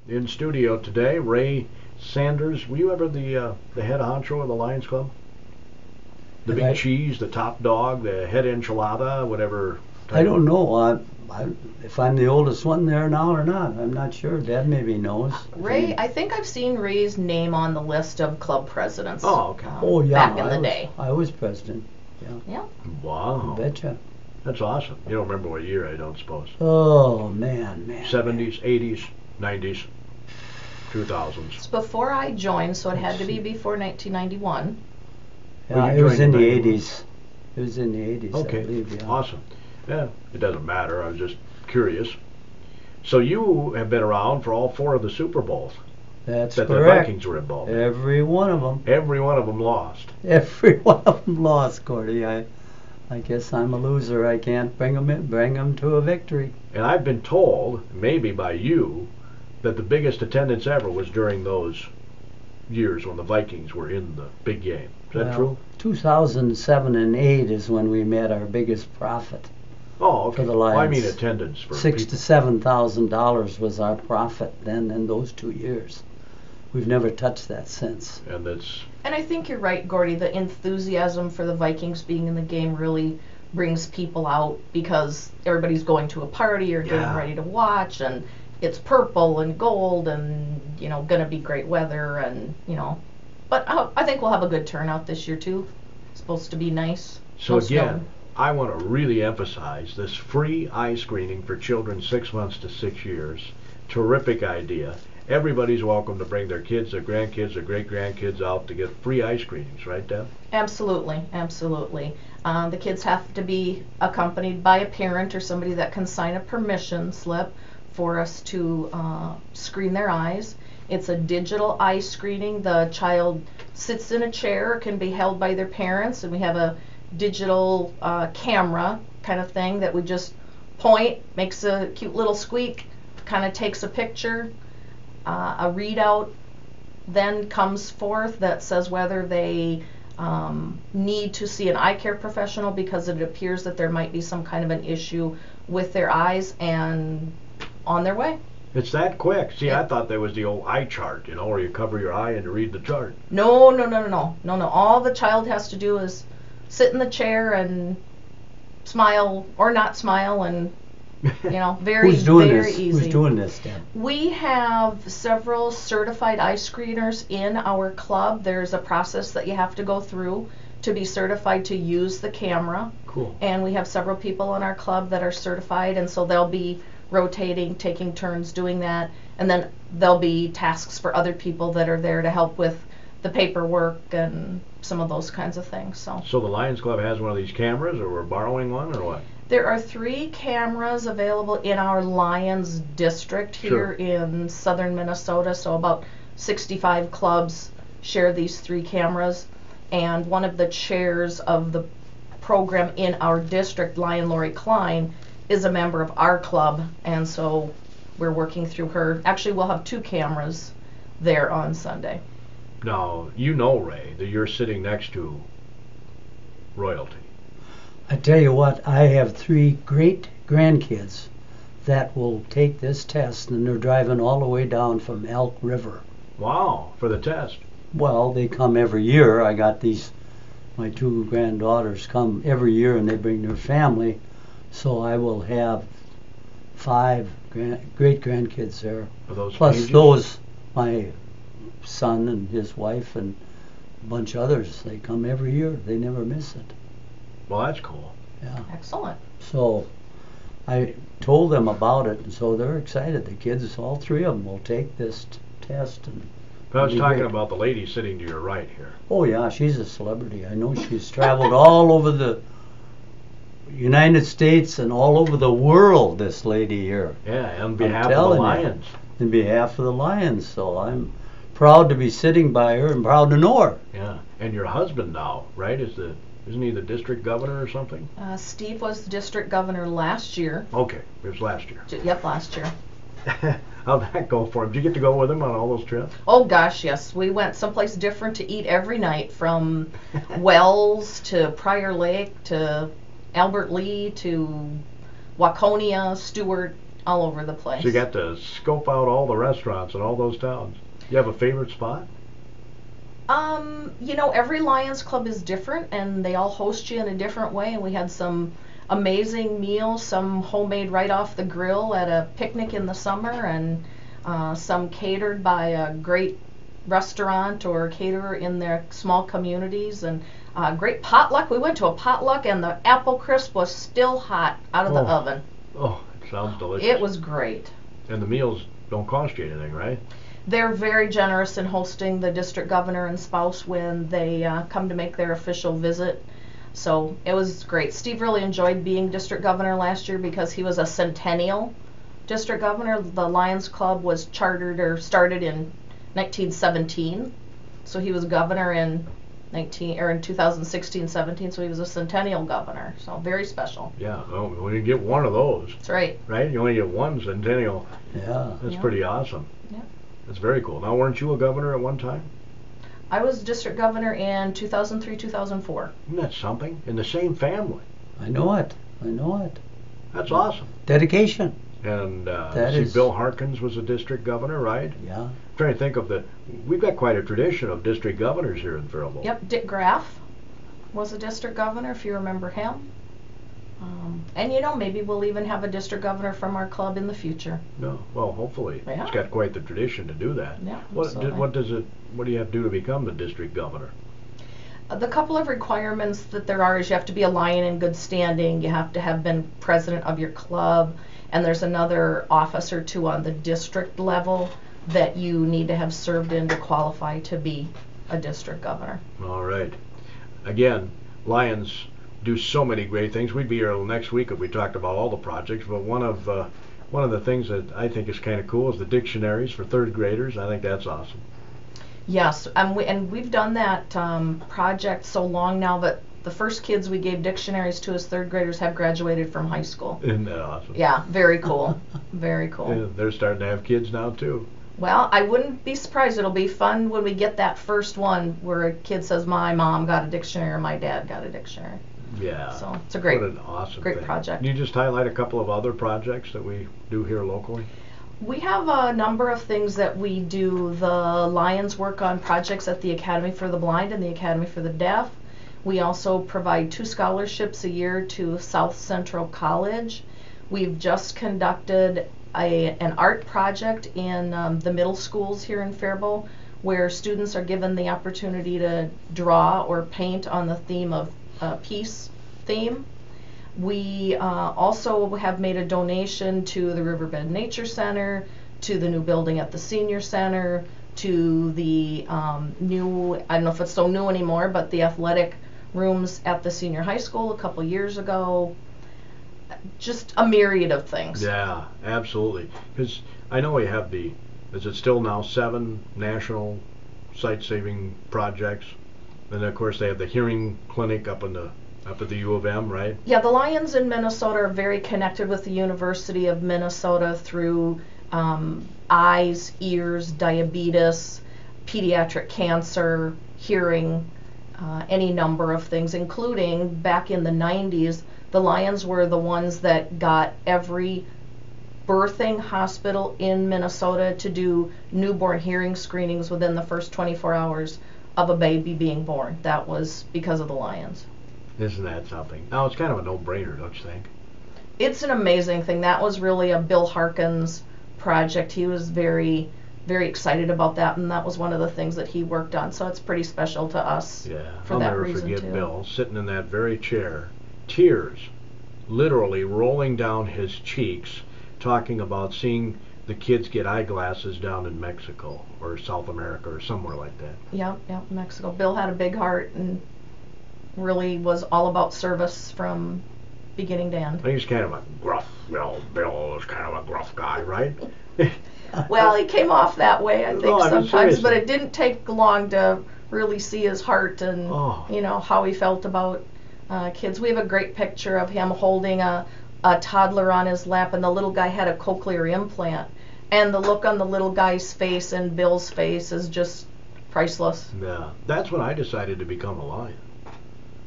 In studio today, Ray Sanders. Were you ever the head honcho of the Lions Club? The big cheese, the top dog, the head enchilada, whatever. I don't know. If I'm the oldest one there now or not, I'm not sure. Dad maybe knows. Ray, I think I've seen Ray's name on the list of club presidents. Oh, okay. Oh, yeah. Back in the day. I was president. Yeah. Yeah. Wow. I betcha. That's awesome. You don't remember what year, I don't suppose. Oh, man. 70s, 80s, 90s, 2000s. It's before I joined, so it had to be before 1991. Yeah, Well, you it was in joined the in 80s. It was in the 80s, Okay, I believe, yeah. awesome. Yeah, it doesn't matter. I was just curious. So you have been around for all 4 of the Super Bowls That's that correct. the Vikings were involved in. Every one of them. Every one of them lost. Every one of them lost, Gordy. I guess I'm a loser. I can't bring them to a victory. And I've been told, maybe by you, that the biggest attendance ever was during those years when the Vikings were in the big game. Is that true? 2007 and 8 is when we made our biggest profit. Oh, okay. For the Lions. Well, I mean attendance for $6,000 people. to $7,000 was our profit then in those 2 years. We've never touched that since. And that's... And I think you're right, Gordy. The enthusiasm for the Vikings being in the game really brings people out because everybody's going to a party or getting ready to watch, and it's purple and gold and, you know, going to be great weather and, you know. But I think we'll have a good turnout this year, too. It's supposed to be nice. So again, I want to really emphasize this free eye screening for children 6 months to 6 years. Terrific idea. Everybody's welcome to bring their kids, their grandkids, their great-grandkids out to get free eye screenings, right, Deb? Absolutely, absolutely. The kids have to be accompanied by a parent or somebody that can sign a permission slip for us to screen their eyes. It's a digital eye screening. The child sits in a chair, can be held by their parents, and we have a digital camera kind of thing that we just point, makes a cute little squeak, kind of takes a picture. A readout then comes forth that says whether they need to see an eye care professional because it appears that there might be some kind of an issue with their eyes, and on their way. It's that quick. See, I thought there was the old eye chart, you know, where you cover your eye and you read the chart. No. All the child has to do is sit in the chair and smile or not smile, and you know, very Who's doing very this? easy. Who's doing this, Dan? We have several certified eye screeners in our club. There's a process that you have to go through to be certified to use the camera. Cool. And we have several people in our club that are certified, and so they'll be rotating, taking turns doing that, and then there'll be tasks for other people that are there to help with the paperwork and some of those kinds of things. So the Lions Club has one of these cameras, or we're borrowing one, or what? There are 3 cameras available in our Lions district here in southern Minnesota, so about 65 clubs share these 3 cameras, and one of the chairs of the program in our district, Lion Lori Klein, is a member of our club, and so we're working through her. Actually, we'll have 2 cameras there on Sunday. Now, you know, Ray, that you're sitting next to royalty. I tell you what, I have 3 great grandkids that will take this test, and they're driving all the way down from Elk River. Wow, for the test. Well, they come every year. I got my 2 granddaughters come every year, and they bring their family. So I will have 5 great grandkids there. Are those plus pages? Those, my son and his wife and a bunch of others. They come every year. They never miss it. Well, that's cool. Yeah. Excellent. So I told them about it, and so they're excited. The kids, all 3 of them, will take this test. And But I was talking great. about the lady sitting to your right here. Oh yeah, she's a celebrity. I know she's traveled all over the United States and all over the world, this lady here. Yeah, on I'm behalf of the telling you. Lions. In behalf of the Lions. So I'm proud to be sitting by her and proud to know her. Yeah, and your husband now, right? Isn't he the district governor or something? Steve was the district governor last year. Okay, it was last year. Yep, last year. How'd that go for him? Did you get to go with him on all those trips? Oh gosh, yes. We went someplace different to eat every night, from Wells to Prior Lake to Albert Lee to Waconia, Stewart. all over the place. So you got to scope out all the restaurants in all those towns. You have a favorite spot? You know, every Lions Club is different, and they all host you in a different way. And we had some amazing meals, some homemade right off the grill at a picnic in the summer, and some catered by a great restaurant or caterer in their small communities, and great potluck. We went to a potluck, and the apple crisp was still hot out of the oven. Oh, it sounds delicious. It was great. And the meals don't cost you anything, right? They're very generous in hosting the district governor and spouse when they come to make their official visit. So it was great. Steve really enjoyed being district governor last year because he was a centennial district governor. The Lions Club was chartered or started in 1917. So he was governor in 2016-17, so he was a centennial governor. So very special. Yeah, well, when you get one of those. That's right. Right? You only get one centennial. Yeah. That's pretty awesome. Yeah. That's very cool. Now, weren't you a governor at one time? I was district governor in 2003-2004. Isn't that something? In the same family. I know it. I know it. That's awesome. Dedication. And That see, is- Bill Harkins was a district governor, right? Yeah. I'm trying to think of we've got quite a tradition of district governors here in Faribault. Yep, Dick Graff was a district governor, if you remember him. And you know, maybe we'll even have a district governor from our club in the future. No, well, hopefully. Yeah. It's got quite the tradition to do that. Yeah, What absolutely. do you have to do to become the district governor? The couple of requirements that there are is you have to be a Lion in good standing, you have to have been president of your club, and there's another office or two on the district level that you need to have served in to qualify to be a district governor. All right. Again, Lions do so many great things. We'd be here next week if we talked about all the projects, but one of the things that I think is kind of cool is the dictionaries for third graders. I think that's awesome. Yes, and we've done that project so long now that the first kids we gave dictionaries to as third graders have graduated from high school. Isn't that awesome? Yeah, very cool. Very cool. Yeah, they're starting to have kids now too. Well, I wouldn't be surprised. It'll be fun when we get that first one where a kid says, my mom got a dictionary or my dad got a dictionary. Yeah. So it's a great, what an awesome great thing. project. Can you just highlight a couple of other projects that we do here locally? We have a number of things that we do. The Lions work on projects at the Academy for the Blind and the Academy for the Deaf. We also provide 2 scholarships a year to South Central College. We've just conducted an art project in the middle schools here in Faribault, where students are given the opportunity to draw or paint on the theme of peace theme. We also have made a donation to the Riverbed Nature Center, to the new building at the Senior Center, to the new, I don't know if it's so new anymore, but the athletic rooms at the senior high school a couple years ago. Just a myriad of things. Yeah, absolutely. Because I know we have is it still now 7 national sight-saving projects? And of course they have the hearing clinic up at the U of M, right? Yeah, the Lions in Minnesota are very connected with the University of Minnesota through eyes, ears, diabetes, pediatric cancer, hearing, any number of things, including back in the 90s, the Lions were the ones that got every birthing hospital in Minnesota to do newborn hearing screenings within the first 24 hours of a baby being born. That was because of the Lions. Isn't that something? Now it's kind of a no-brainer, don't you think? It's an amazing thing. That was really a Bill Harkins project. He was very, very excited about that, and that was one of the things that he worked on. So it's pretty special to us. Yeah, for I'll that never reason forget too. Bill sitting in that very chair, tears literally rolling down his cheeks, talking about seeing the kids get eyeglasses down in Mexico or South America or somewhere like that. Yep, Mexico. Bill had a big heart and really was all about service from beginning to end. I think he's kind of a gruff, Bill was kind of a gruff guy, right? Well, he came off that way, I think, No, I mean, sometimes, seriously. but it didn't take long to really see his heart and, Oh. you know, how he felt about kids. We have a great picture of him holding a toddler on his lap, and the little guy had a cochlear implant. And the look on the little guy's face and Bill's face is just priceless. Yeah, that's when I decided to become a Lion.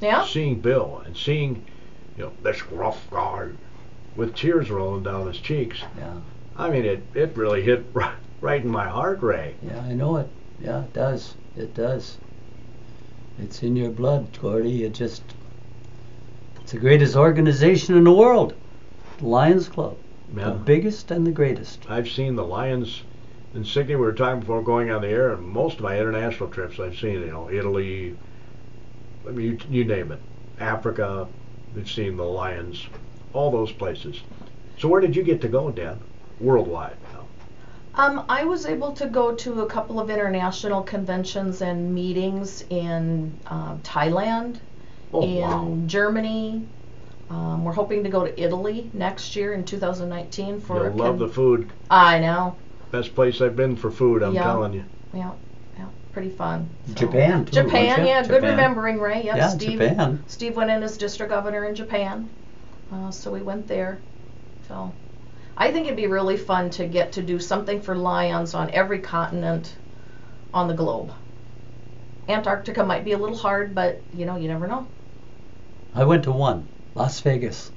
Yeah? Seeing Bill and seeing, this gruff guy, with tears rolling down his cheeks. Yeah. I mean, it really hit right in my heart, Ray. Yeah, I know it. Yeah, it does. It does. It's in your blood, Gordy. It's the greatest organization in the world. The Lions Club. Yeah. The biggest and the greatest. I've seen the Lions insignia. We were talking before going on the air, and most of my international trips I've seen, Italy, I mean, you name it. Africa, we've seen the Lions, all those places. So where did you get to go, Dan? Worldwide. I was able to go to a couple of international conventions and meetings in Thailand, in Germany. We're hoping to go to Italy next year in 2019 for. You'll love the food. I know. Best place I've been for food, I'm telling you. Yeah, pretty fun. So. Japan too. Japan, yeah, good Japan. remembering, Ray. Yep, Yeah, Steve. Japan. Steve went in as district governor in Japan, so we went there. So, I think it'd be really fun to get to do something for Lions on every continent on the globe. Antarctica might be a little hard, but you never know. I went to one, Las Vegas.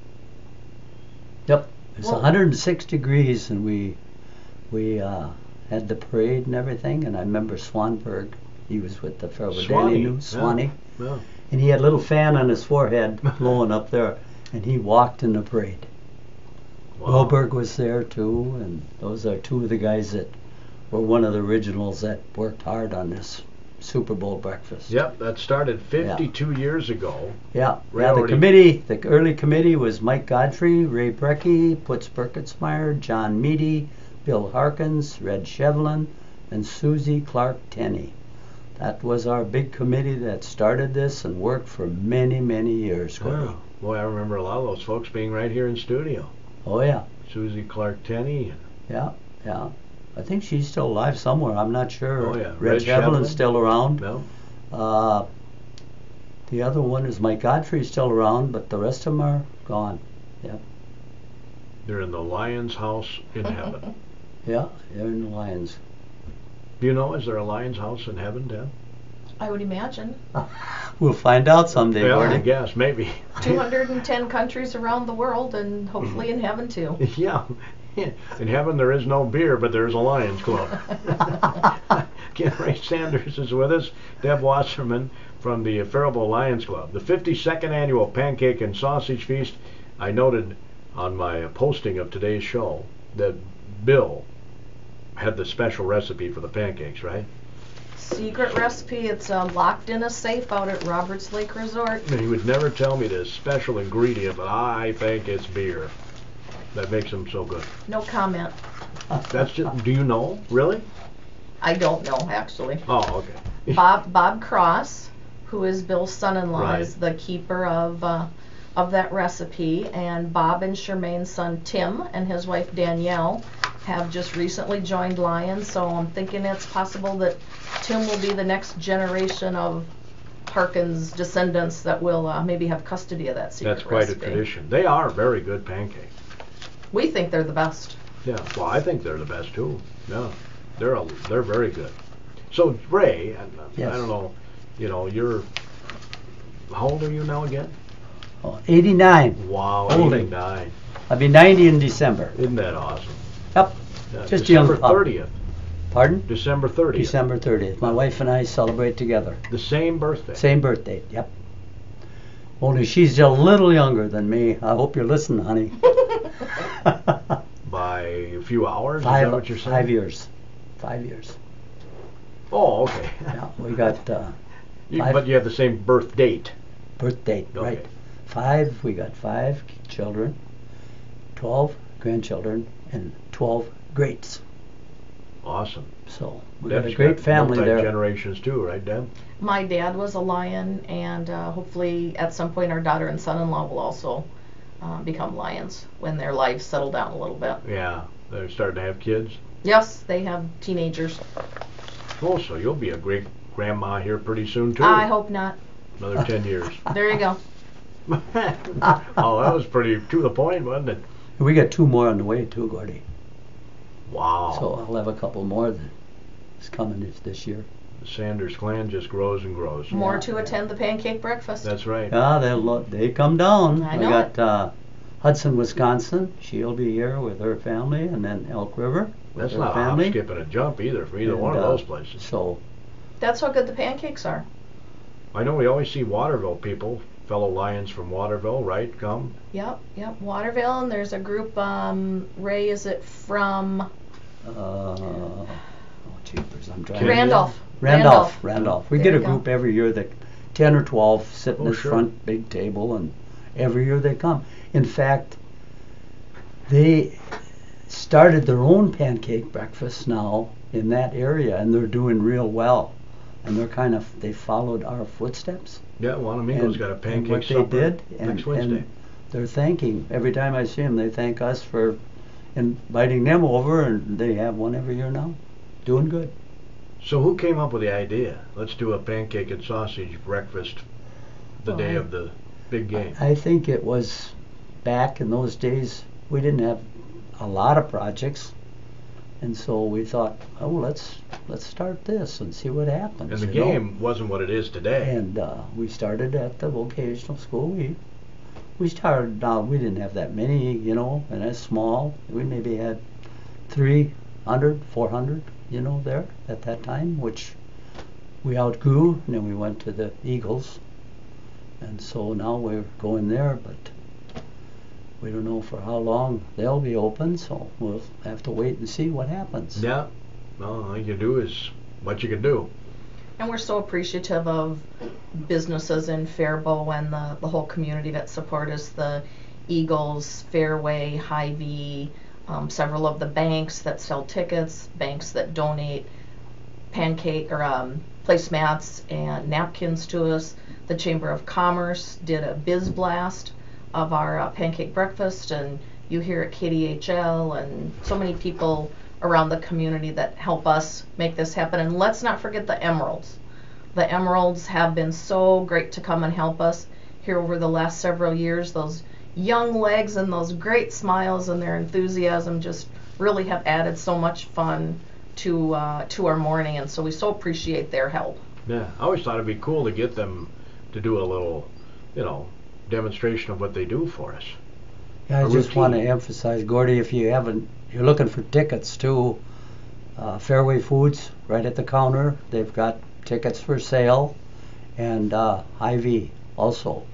Yep, it's 106 degrees, and we had the parade and everything. And I remember Swanberg. He was with the faribault.youtube, Swanee, Yeah. and he had a little fan on his forehead blowing up there, and he walked in the parade. Wow. Wilberg was there too, and those are two of the guys that were one of the originals that worked hard on this Super Bowl breakfast. Yep, that started 52 years ago. Yeah, Ray the already- committee, the early committee was Mike Godfrey, Ray Brecky, Putz Burketsmeyer, John Meady, Bill Harkins, Red Shevlin, and Susie Clark Tenney. That was our big committee that started this and worked for many, many years, Gordy. Wow. Boy, I remember a lot of those folks being right here in studio. Oh yeah, Susie Clark Tenney. yeah. I think she's still alive somewhere. I'm not sure. Oh, yeah. Red Red Shevlin. Shevlin's still around. No? The other one is Mike Godfrey's still around, but the rest of them are gone. Yep. They're in the Lion's House in heaven. Yeah, they're in the Lions. Do you know, is there a Lion's House in heaven, Dan? I would imagine. We'll find out someday, Yeah, I Gordy. guess, maybe. 210 countries around the world, and hopefully in heaven too. Yeah. In heaven there is no beer, but there is a Lions Club. Again, Ray Sanders is with us. Deb Wasserman from the Faribault Lions Club. The 52nd annual Pancake and Sausage Feast. I noted on my posting of today's show that Bill had the special recipe for the pancakes, right? Secret recipe. It's locked in a safe out at Roberts Lake Resort. And he would never tell me this special ingredient, but I think it's beer. That makes them so good. No comment. That's just, do you know? Really? I don't know, actually. Oh, okay. Bob Cross, who is Bill's son-in-law, Right. is the keeper of that recipe, and Bob and Charmaine's son Tim and his wife Danielle have just recently joined Lions, so I'm thinking it's possible that Tim will be the next generation of Harkins descendants that will maybe have custody of that secret That's quite recipe. a tradition. They are very good pancakes. We think they're the best. Yeah, well, I think they're the best too. Yeah, they're very good. So Ray, Yes. I don't know, you're how old are you now again? Oh, 89. Wow, Old. 89. I'll be 90 in December. Isn't that awesome? Yep. Yeah, Just December young pup. 30th. Pardon? December 30th. December 30th. My wife and I celebrate together. The same birthday. Same birthday. Yep. Only she's a little younger than me. I hope you're listening, honey. By a few hours. Is that what you're saying? 5 years. 5 years. Oh, okay. Yeah, we got But you have the same birth date. birth date, Okay. right? We got 5 children, 12 grandchildren, and 12 greats. Awesome. So we got a Deb's great family there. Generations too, right, Deb? My dad was a Lion, and hopefully at some point our daughter and son-in-law will also become Lions when their lives settle down a little bit. Yeah, they're starting to have kids. Yes, they have teenagers. Oh, so you'll be a great grandma here pretty soon too. I hope not. Another 10 years. There you go. Oh, that was pretty to the point, wasn't it? We got 2 more on the way too, Gordy. Wow. So I'll have a couple more that's coming this year. The Sanders clan just grows and grows. More to attend the pancake breakfast. That's right. Yeah, they come down. I We know got Hudson, Wisconsin. She'll be here with her family, and then Elk River with That's her not a hop, family. skip, and a jump either for either And, one of those places. So That's how good the pancakes are. I know we always see Waterville people, fellow Lions from Waterville, right? Come. Yep, Waterville, and there's a group, Ray, is it from oh jeepers, I'm trying. Randolph? Randolph. We There get a you go. group every year that 10 or 12 sit in Oh, this sure. front big table, and every year they come. In fact, they started their own pancake breakfast now in that area, and they're doing real well. And they followed our footsteps. Yeah, Juan Amigo's got a and pancake what supper they did, next Wednesday. and they're thanking, every time I see them, they thank us for inviting them over, and they have one every year now. Doing good. So who came up with the idea? Let's do a pancake and sausage breakfast the day of the big game. I think it was back in those days, we didn't have a lot of projects, and so we thought, oh, let's start this and see what happens. And the you know? game wasn't what it is today. And we started at the vocational school. We started, we didn't have that many, you know, and that's small. We maybe had 300, 400, you know, there at that time, which we outgrew, and then we went to the Eagles. And so now we're going there, but we don't know for how long they'll be open, so we'll have to wait and see what happens. Yeah. Well, all you can do is what you can do. And we're so appreciative of businesses in Faribault and the whole community that support us, the Eagles, Fairway, Hy-Vee, several of the banks that sell tickets, banks that donate pancake or placemats and napkins to us. The Chamber of Commerce did a biz blast of our pancake breakfast, and you here at KDHL, and so many people around the community that help us make this happen. And let's not forget the Emeralds. The Emeralds have been so great to come and help us here over the last several years. Those young legs and those great smiles and their enthusiasm just really have added so much fun to our morning, and so we so appreciate their help. Yeah, I always thought it'd be cool to get them to do a little, you know, demonstration of what they do for us. Yeah, I A just want to routine. emphasize, Gordy, if you're looking for tickets too, Fairway Foods right at the counter, they've got tickets for sale, and Hy-Vee also.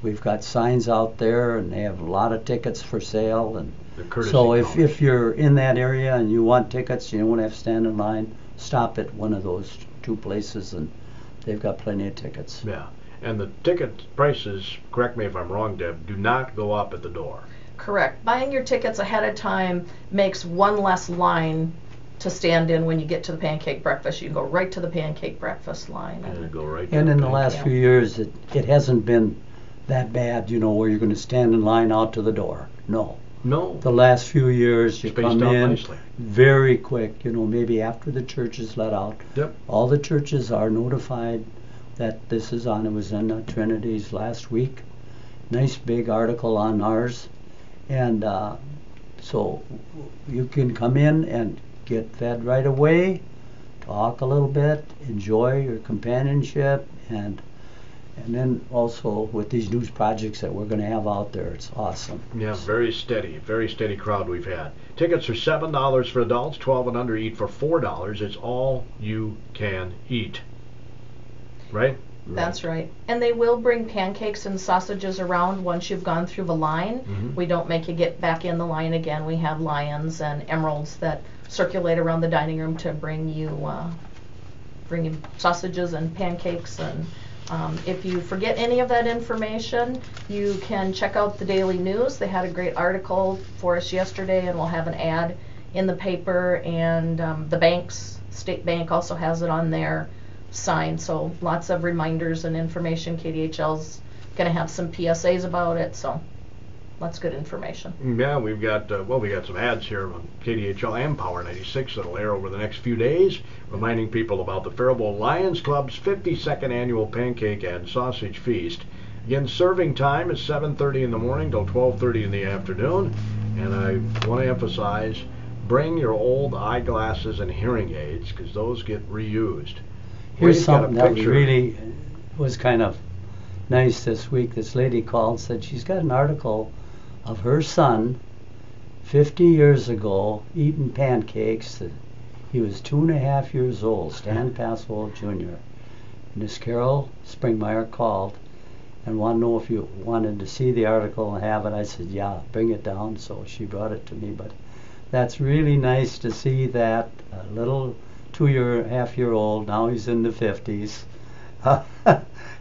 We've got signs out there, and they have a lot of tickets for sale. And The courtesy so counters. if you're in that area and you want tickets, you don't want to have to stand in line, stop at one of those two places, and they've got plenty of tickets. Yeah, and the ticket prices, correct me if I'm wrong, Deb, do not go up at the door. Correct. Buying your tickets ahead of time makes one less line to stand in when you get to the pancake breakfast. You can go right to the pancake breakfast line. And go right And to in the the last Yeah. few years, it hasn't been that bad, you know, where you're going to stand in line out to the door. No. No. The last few years, you Spaced come out in nicely. very quick, you know, maybe after the church is let out. Yep. All the churches are notified that this is on. It was in Trinity's last week. Nice big article on ours. And so you can come in and get fed right away, talk a little bit, enjoy your companionship, and then also with these news projects that we're going to have out there, it's awesome. Yeah, very steady crowd we've had. Tickets are $7 for adults, 12 and under eat for $4. It's all you can eat. Right? That's right. And they will bring pancakes and sausages around once you've gone through the line. Mhm. We don't make you get back in the line again. We have lions and emeralds that circulate around the dining room to bring you sausages and pancakes. And if you forget any of that information, you can check out the Daily News. They had a great article for us yesterday, and we'll have an ad in the paper. And the banks, State Bank also has it on their sign, so lots of reminders and information. KDHL's going to have some PSAs about it, so lots of good information. Yeah, we've got some ads here on KDHL and Power 96 that'll air over the next few days, reminding people about the Faribault Lions Club's 52nd annual pancake and sausage feast. Again, serving time is 7:30 in the morning till 12:30 in the afternoon, and I want to emphasize, bring your old eyeglasses and hearing aids, because those get reused. Here's Wade's got a something that picture. really was kind of nice this week. This lady called and said she's got an article of her son 50 years ago eating pancakes. He was 2.5 years old, Stan Passwell Jr. And this Carol Springmeyer called and wanted to know if you wanted to see the article and have it. I said, yeah, bring it down. So she brought it to me. But that's really nice to see that little 2.5-year-old, now he's in the 50s,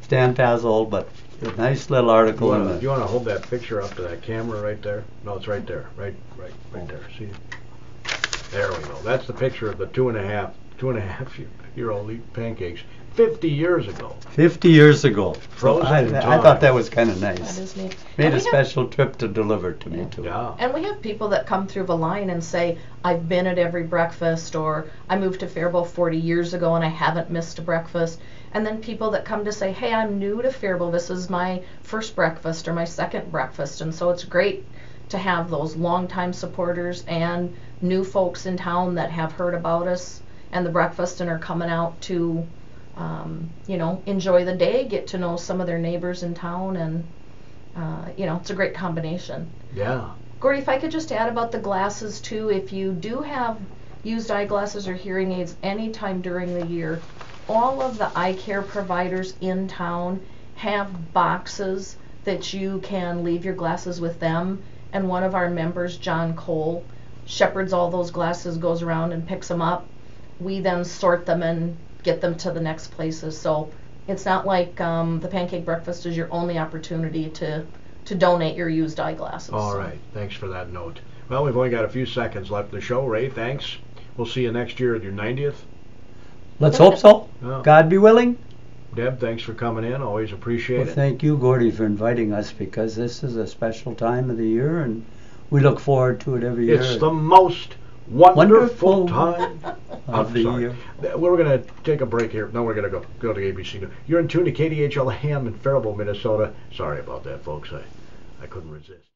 Stan Passwell, but a nice little article. You want to hold that picture up to that camera right there? No, it's right there, right there. See? There we go. That's the picture of the 2.5-year-old eating pancakes 50 years ago. 50 years ago. So I time. thought that was kind of nice. That is neat. Made a special trip to deliver it to me too. Yeah. And we have people that come through the line and say, I've been at every breakfast, or I moved to Faribault 40 years ago and I haven't missed a breakfast. And then people that come to say, hey, I'm new to Faribault, this is my first breakfast or my second breakfast. And so it's great to have those longtime supporters and new folks in town that have heard about us and the breakfast and are coming out to enjoy the day, get to know some of their neighbors in town, and it's a great combination. Yeah. Gordy, if I could just add about the glasses too, if you do have used eyeglasses or hearing aids anytime during the year, all of the eye care providers in town have boxes that you can leave your glasses with them, and one of our members, John Cole, shepherds all those glasses, goes around and picks them up. We then sort them and get them to the next places. So it's not like the Pancake Breakfast is your only opportunity to donate your used eyeglasses. All right. Thanks for that note. Well, we've only got a few seconds left of the show. Ray, thanks. We'll see you next year at your 90th. Let's hope so. Oh. God be willing. Deb, thanks for coming in. Always appreciate Well, it. thank you, Gordy, for inviting us, because this is a special time of the year, and we look forward to it every year. It's the most wonderful time of the year. We're going to take a break here. No, we're going to go to ABC. You're in tune to KDHL Ham in Faribault, Minnesota. Sorry about that, folks. I couldn't resist.